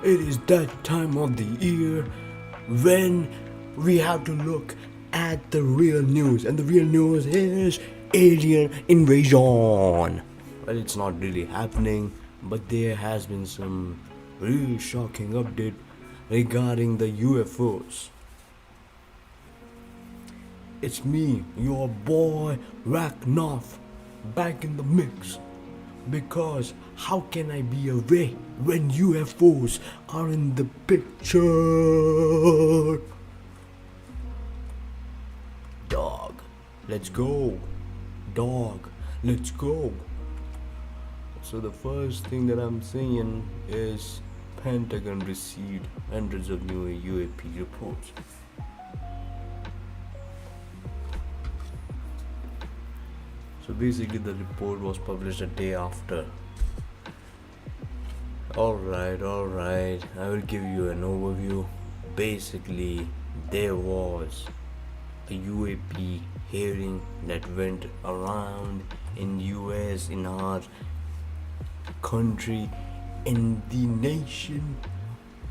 it is that time of the year when we have to look at the real news, and the real news is alien invasion. Well, it's not really happening, but there has been some really shocking update regarding the UFOs. It's me, your boy Ragnoff, back in the mix. Because how can I be away when UFOs are in the picture? Dog, let's go. Dog, let's go. So the first thing that I'm seeing is Pentagon received hundreds of new UAP reports. So basically the report was published a day after. Alright, I will give you an overview. Basically, there was a UAP hearing that went around in US, in our country, in the nation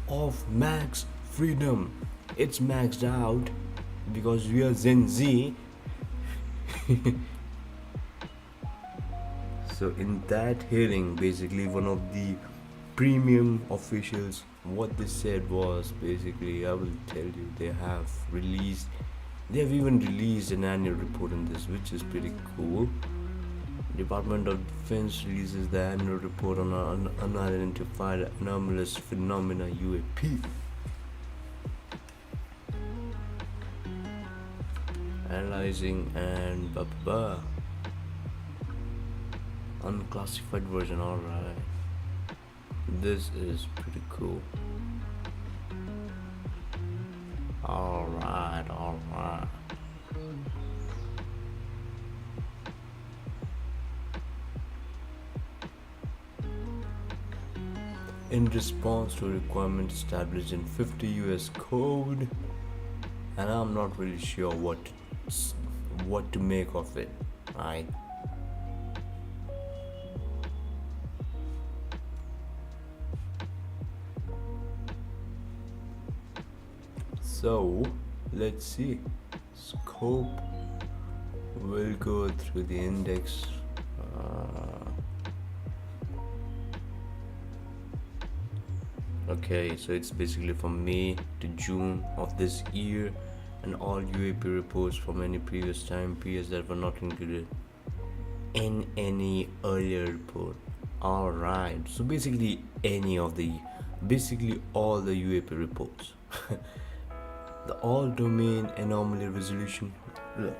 of max freedom. It's maxed out because we are Gen Z. So in that hearing, basically one of the premium officials, what they said was basically, I will tell you, they have even released an annual report on this, which is pretty cool. Department of Defense releases the annual report on unidentified anomalous phenomena UAP. Analyzing and blah blah blah. Unclassified version, alright. This is pretty cool. Alright. In response to a requirement established in 50 US code, and I'm not really sure what to make of it, right? So let's see. Scope will go through the index. Okay, so it's basically from May to June of this year, and all UAP reports from any previous time periods that were not included in any earlier report. Alright, so basically all the UAP reports. The all-domain anomaly resolution. Look,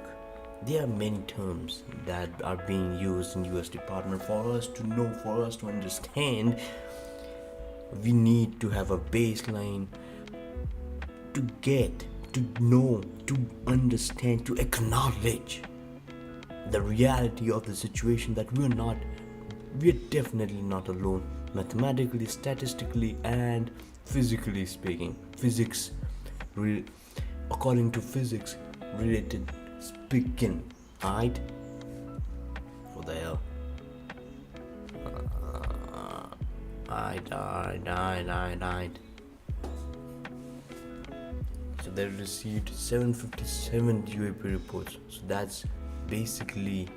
there are many terms that are being used in US Department for us to know, for us to understand. We need to have a baseline to get, to know, to understand, to acknowledge the reality of the situation, that we're definitely not alone, mathematically, statistically, and physically speaking. According to physics related speaking, right? What the hell? Right. So they received 757 UAP reports. So that's basically,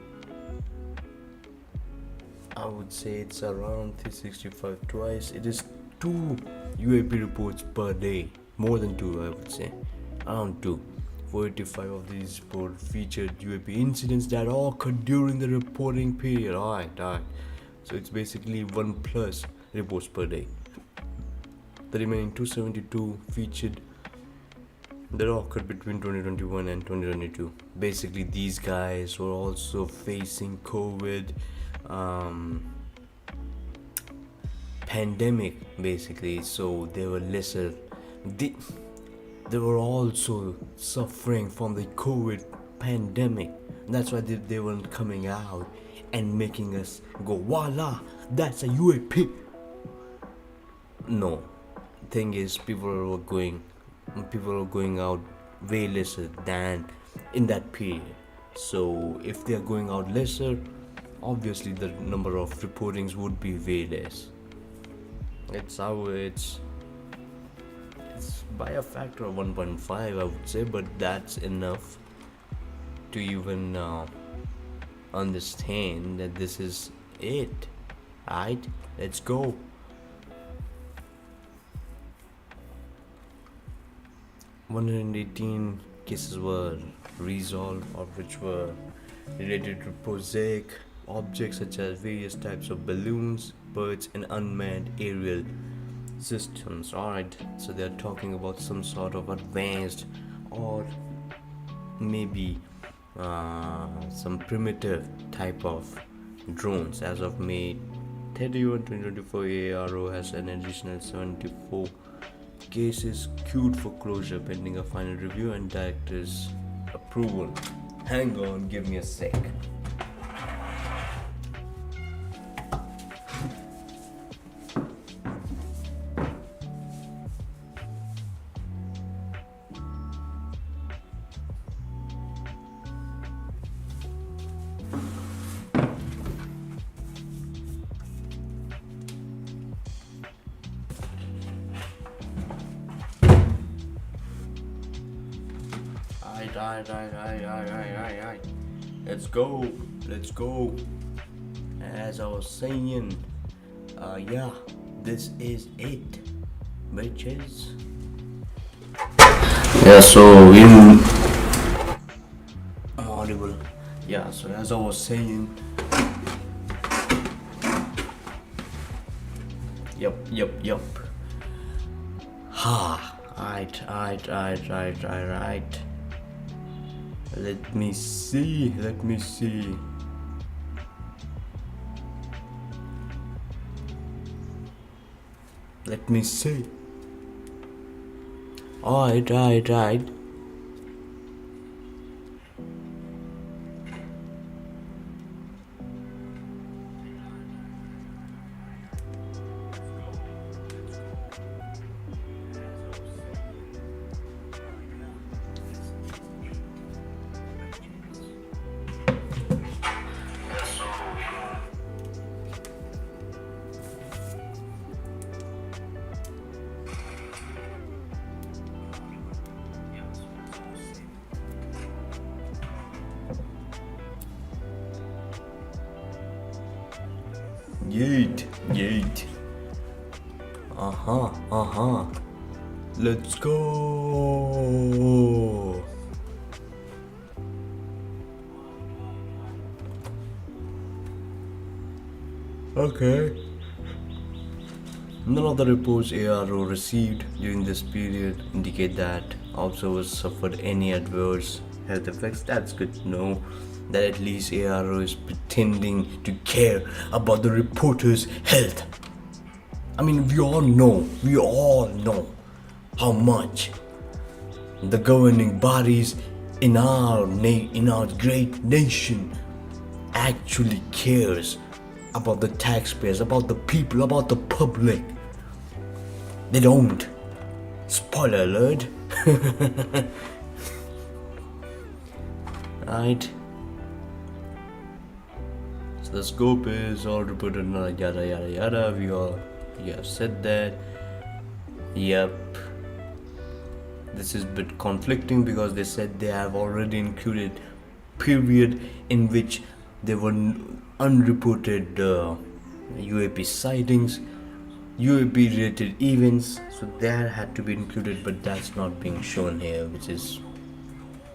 I would say it's around 365 twice. It is 2 UAP reports per day. More than 2, I would say. Around 2. 485 of these reports featured UAP incidents that occurred during the reporting period. Alright. So it's basically 1 plus reports per day. The remaining 272 featured that occurred between 2021 and 2022. Basically, these guys were also facing COVID pandemic, basically. So they were lesser. They were also suffering from the COVID pandemic. That's why they weren't coming out and making us go, voila, that's a UAP. No, thing is, people are going out way lesser than in that period. So if they are going out lesser, obviously the number of reportings would be way less. It's It's by a factor of 1.5, I would say, but that's enough to even understand that this is it. Right? Let's go. 118 cases were resolved, of which were related to prosaic objects such as various types of balloons, birds, and unmanned aerial systems. Alright, so they're talking about some sort of advanced or maybe some primitive type of drones. As of May 31, 2024, ARO has an additional 74 cases queued for closure pending a final review and director's approval. Hang on, give me a sec. Right. Let's go. As I was saying, yeah, this is it, bitches. Yeah, so I'm audible. Yeah, so as I was saying, yep. Right. Let me see. Right. Yeet. Let's go. Okay. None of the reports ARO received during this period indicate that observers suffered any adverse health effects. That's good to know that at least ARO is pretending to care about the reporters' health. I mean, we all know how much the governing bodies in our great nation actually cares about the taxpayers, about the people, about the public. They don't. Spoiler alert. Right. So the scope is all reported, yada. We have said that. Yep. This is a bit conflicting because they said they have already included period in which there were unreported UAP sightings, UAP related events, so that had to be included, but that's not being shown here, which is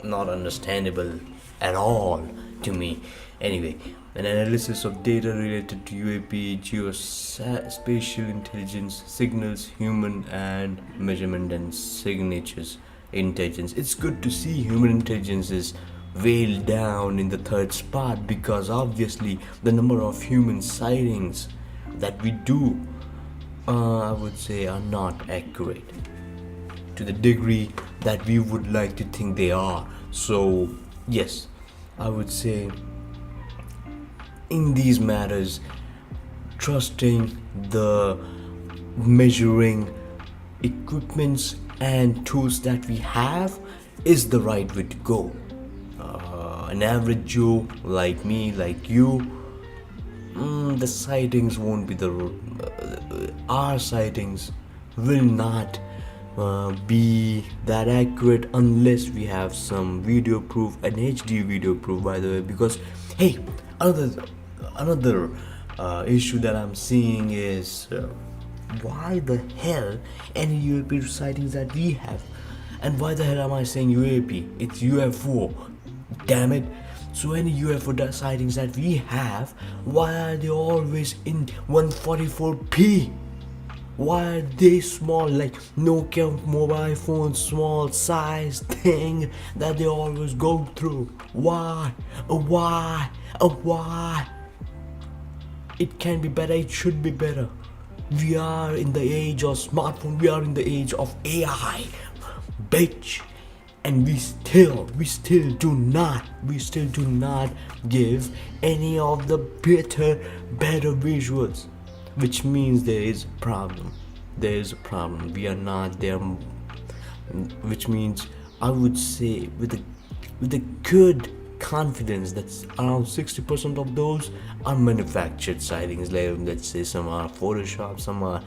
not understandable at all to me. Anyway, an analysis of data related to UAP, geospatial intelligence, signals, human and measurement and signatures intelligence. It's good to see human intelligence is way down in the third spot, because obviously the number of human sightings that we do, I would say, are not accurate to the degree that we would like to think they are. So yes, I would say in these matters, trusting the measuring equipments and tools that we have is the right way to go. An average Joe like me, like you, the sightings won't be our sightings will not be that accurate unless we have some video proof, an HD video proof, by the way. Because hey, another issue that I'm seeing is why the hell any UAP sightings that we have, and why the hell am I saying UAP? It's UFO, damn it. So any UFO sightings that we have, why are they always in 144p? Why are they small, like Nokia mobile phone, small size thing that they always go through? Why? Why? It can be better, it should be better. We are in the age of smartphone, we are in the age of AI, bitch. And we still do not give any of the better visuals, which means there is a problem. We are not there, which means I would say with a good confidence that's around 60% of those are manufactured sightings. Like, let's say some are Photoshop, some are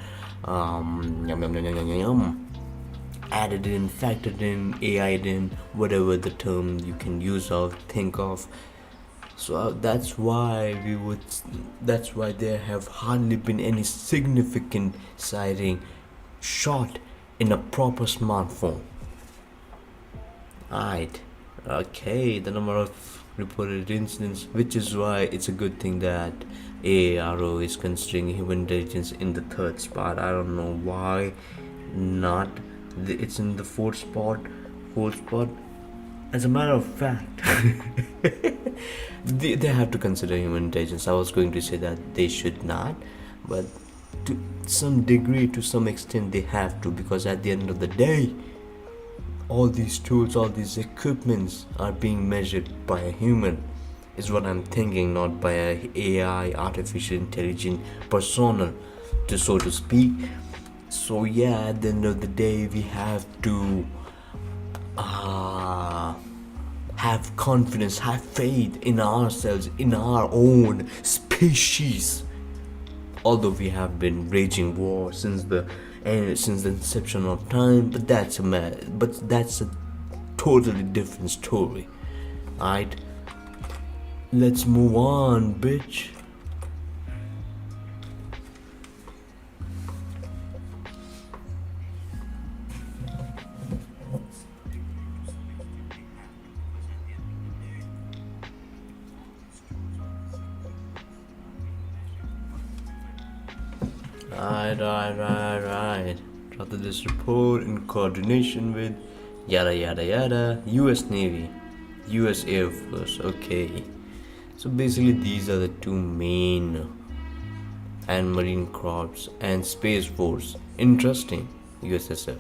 added in, factored in, AI'd in, whatever the term you can use or think of. So that's why there have hardly been any significant sighting shot in a proper smartphone. Alright, okay, the number of reported incidents, which is why it's a good thing that AARO is considering human intelligence in the third spot. I don't know why not. It's in the fourth spot. As a matter of fact, they have to consider human intelligence. I was going to say that they should not, but to some degree, to some extent, they have to, because at the end of the day, all these tools, all these equipments are being measured by a human, is what I'm thinking, not by a AI, artificial intelligence persona, so to speak. So yeah, at the end of the day, we have to have confidence, have faith in ourselves, in our own species. Although we have been raging war since the inception of time, but that's a totally different story. Alright, let's move on, bitch. Right. After this report, in coordination with yada yada yada, US Navy, US Air Force. Okay, so basically these are the two main, and Marine Corps and Space Force. Interesting. USSF,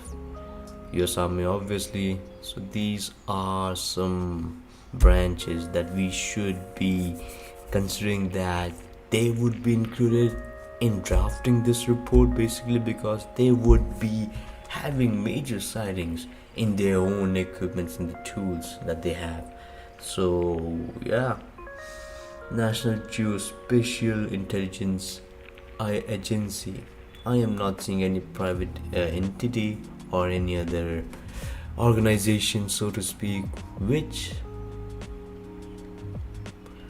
US Army, obviously. So these are some branches that we should be considering that they would be included in drafting this report, basically because they would be having major sightings in their own equipments and the tools that they have. So yeah, National Geospatial Intelligence Agency. I am not seeing any private entity or any other organization, so to speak, which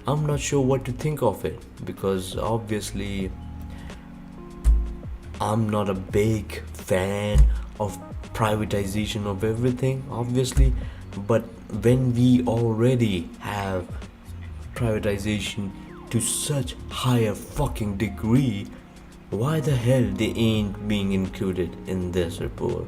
I'm not sure what to think of it, because obviously I'm not a big fan of privatization of everything, obviously, but when we already have privatization to such higher fucking degree, why the hell they ain't being included in this report?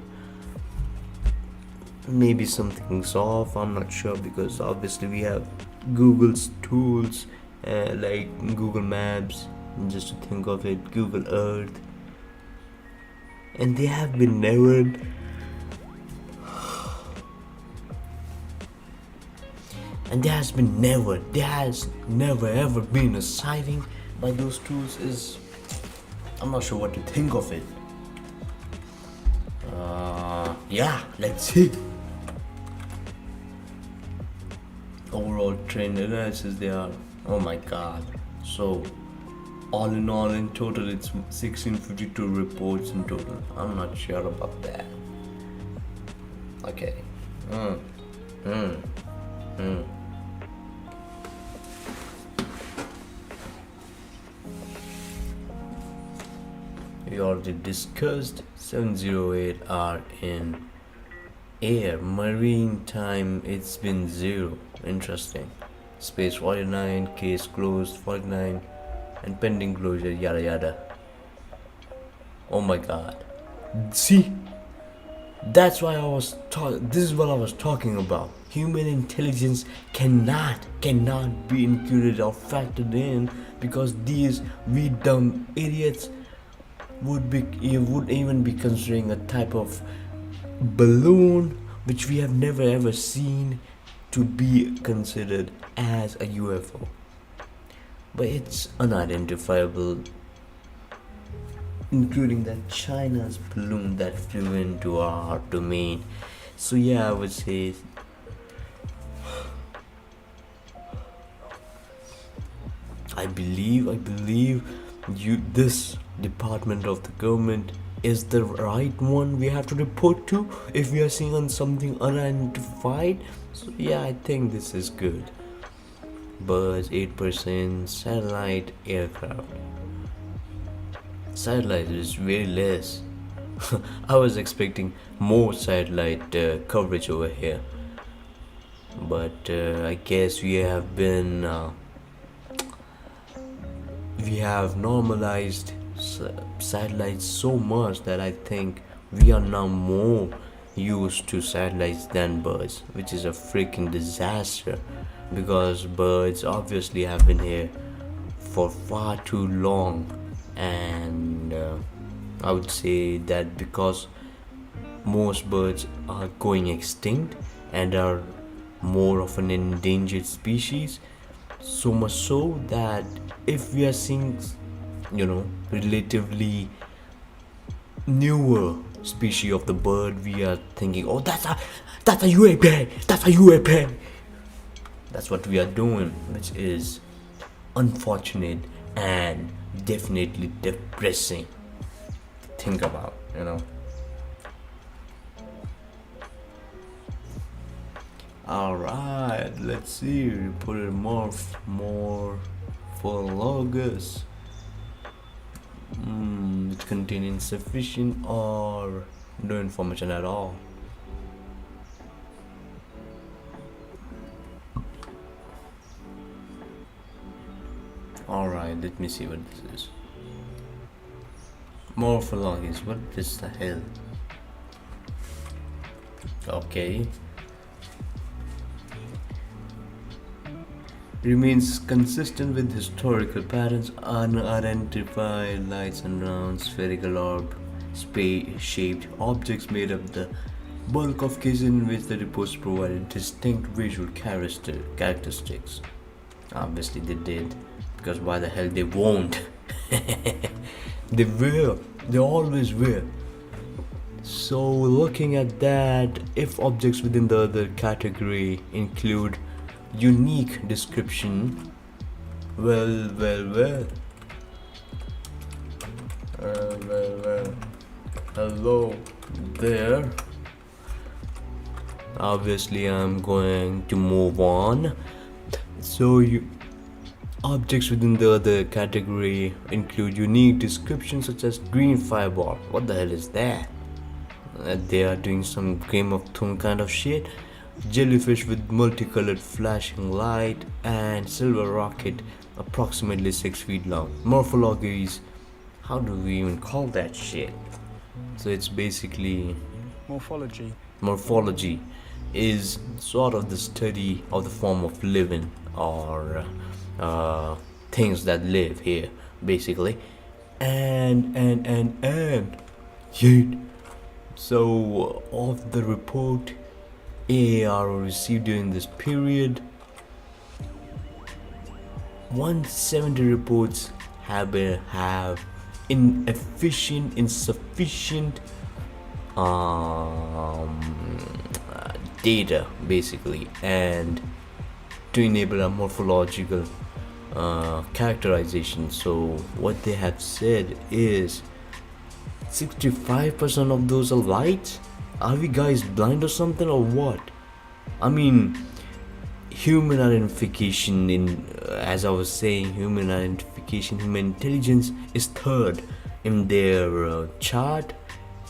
Maybe something's off, I'm not sure, because obviously we have Google's tools, like Google Maps, just to think of it, Google Earth, and they have been never there has never ever been a sighting by those tools. Is I'm not sure what to think of it. Yeah, let's see. Overall trend analysis, they are, oh my god. So all in all, in total, it's 1652 reports in total. I'm not sure about that. Okay. Mm, mm, mm. We already discussed 708 are in air. Marine time, it's been 0. Interesting. Space 49, case closed 49, and pending closure, yada yada. Oh my god. See, that's why I was talking. This is what I was talking about. Human intelligence cannot be included or factored in because these we dumb idiots would even be considering a type of balloon which we have never ever seen to be considered as a UFO. But it's unidentifiable, including that China's balloon that flew into our domain. So yeah, I would say I believe you this department of the government is the right one we have to report to if we are seeing on something unidentified. So yeah, I think this is good. Birds 8% satellite aircraft. Satellite is way less. I was expecting more satellite coverage over here, but I guess we have normalized satellites so much that I think we are now more used to satellites than birds, which is a freaking disaster because birds obviously have been here for far too long, and I would say that because most birds are going extinct and are more of an endangered species, so much so that if we are seeing, relatively newer species of the bird, we are thinking, oh, that's a UAP, that's a UAP. That's what we are doing, which is unfortunate and definitely depressing to think about. Alright, let's see. We put it more for logos. It contains insufficient or no information at all. Alright, let me see what this is. Morphologies, what is the hell? Okay. Remains consistent with historical patterns, unidentified lights and round spherical orb shaped objects made up the bulk of cases in which the reports provided distinct visual characteristics. Obviously they did, because why the hell they won't? They always will. So looking at that, if objects within the other category include unique description, well, hello there. Obviously I'm going to move on. So objects within the other category include unique descriptions such as green fireball. What the hell is that? They are doing some Game of Thrones kind of shit. Jellyfish with multicolored flashing light, and silver rocket approximately 6 feet long. Morphologies, how do we even call that shit? So it's basically morphology is sort of the study of the form of living or things that live here, basically. And yet, so of the report AAR received during this period, 170 reports have insufficient data, basically, and to enable a morphological characterization. So what they have said is 65% of those are light Are we guys blind or something or what? I mean, human identification as I was saying, human identification, human intelligence is third in their chart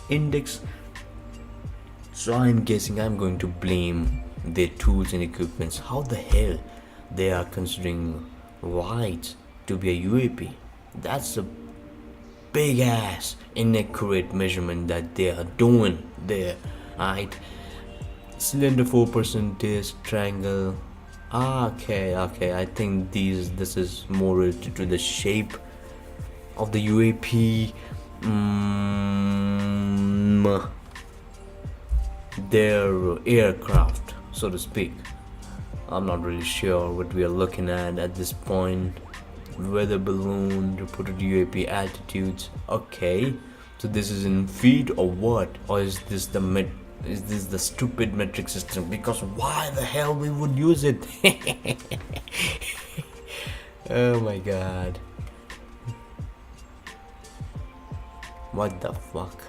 index. So I'm guessing I'm going to blame their tools and equipments. How the hell they are considering whites to be a UAP? That's a big ass inaccurate measurement that they are doing there, right? Cylinder 4% disc triangle. Okay, I think this is more related to the shape of the UAP. Their aircraft, so to speak. I'm not really sure what we are looking at this point. Weather balloon, reported UAP altitudes. Okay, so this is in feet or what? Or is this the stupid metric system? Because why the hell we would use it? Oh my god. What the fuck?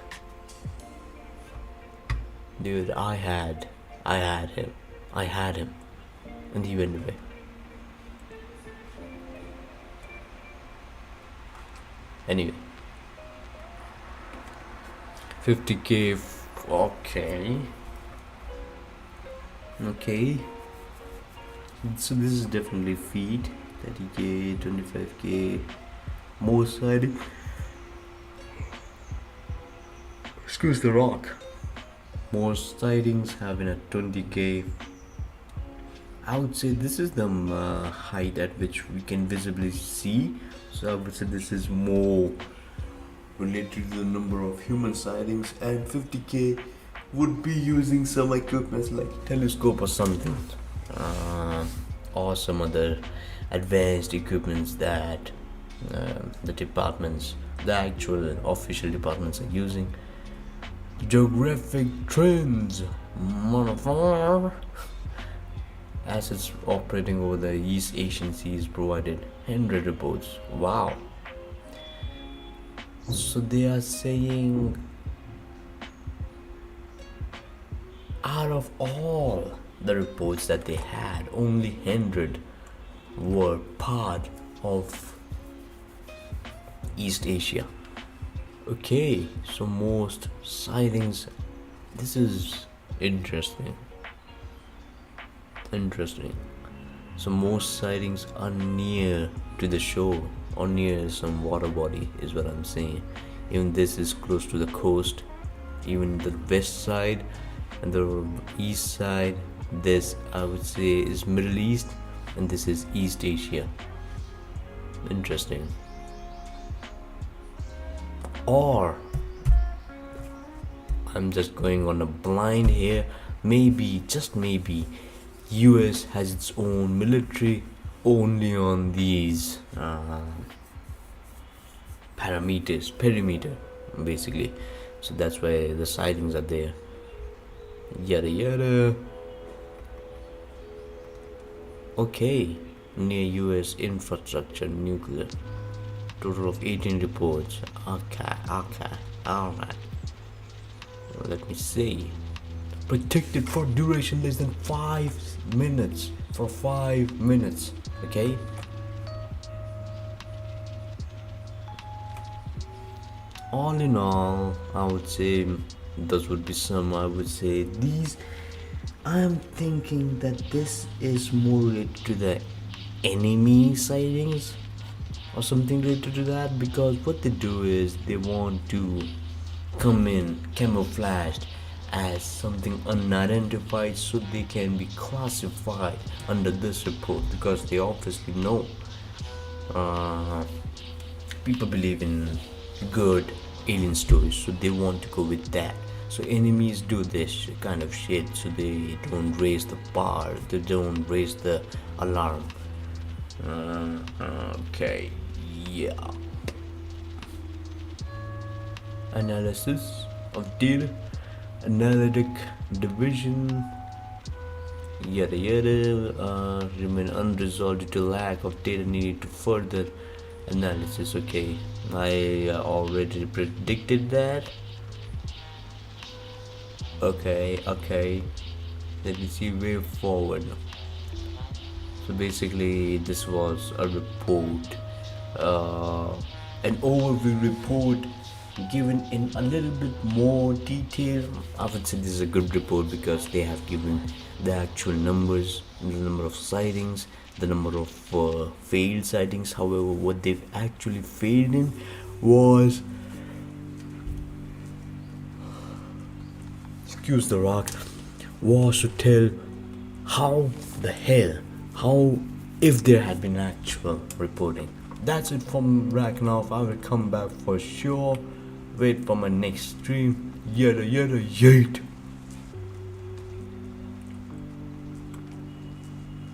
Dude, I had him. And he went away. Anyway. 50k. Okay. So this is definitely feet. 30k, 25k. More siding. Excuse the rock. More sightings having a 20k. I would say this is the height at which we can visibly see. So I would say this is more related to the number of human sightings, and 50k would be using some equipment like telescope or something, or some other advanced equipments that the actual official departments are using. Geographic trends, motherfucker. Assets operating over the East Asian Seas provided 100 reports. Wow. So they are saying out of all the reports that they had, only 100 were part of East Asia. Okay, so most sightings. This is interesting. So most sightings are near to the shore or near some water body is what I'm saying. Even this is close to the coast. Even the west side and the east side, this I would say is Middle East, and this is East Asia. Interesting. Or I'm just going on a blind here. Maybe, just maybe, US has its own military only on these perimeter basically. So that's why the sightings are there. Yada yada. Okay, near US infrastructure, nuclear. Total of 18 reports. Okay, alright. Let me see. Protected for duration less than 5 minutes. For 5 minutes. Okay. All in all, I would say those would be some. I would say these. I am thinking that this is more related to the enemy sightings or something related to that, because what they do is they want to come in camouflaged as something unidentified so they can be classified under this report, because they obviously know people believe in good alien stories, so they want to go with that. So enemies do this kind of shit so they don't raise the bar, they don't raise the alarm. Okay, yeah. Analysis of data, analytic division, yada yada, remain unresolved due to lack of data needed to further analysis. Okay, I already predicted that. Okay. Let me see way forward. So basically, this was a report, uh, an overview report given in a little bit more detail. I would say this is a good report because they have given the actual numbers, the number of sightings, the number of failed sightings. However, what they've actually failed in was, excuse the rock, was to tell how the hell, how if there had been actual reporting. That's it from Ragnarok. I will come back for sure. Wait for my next stream. Yada yada yate.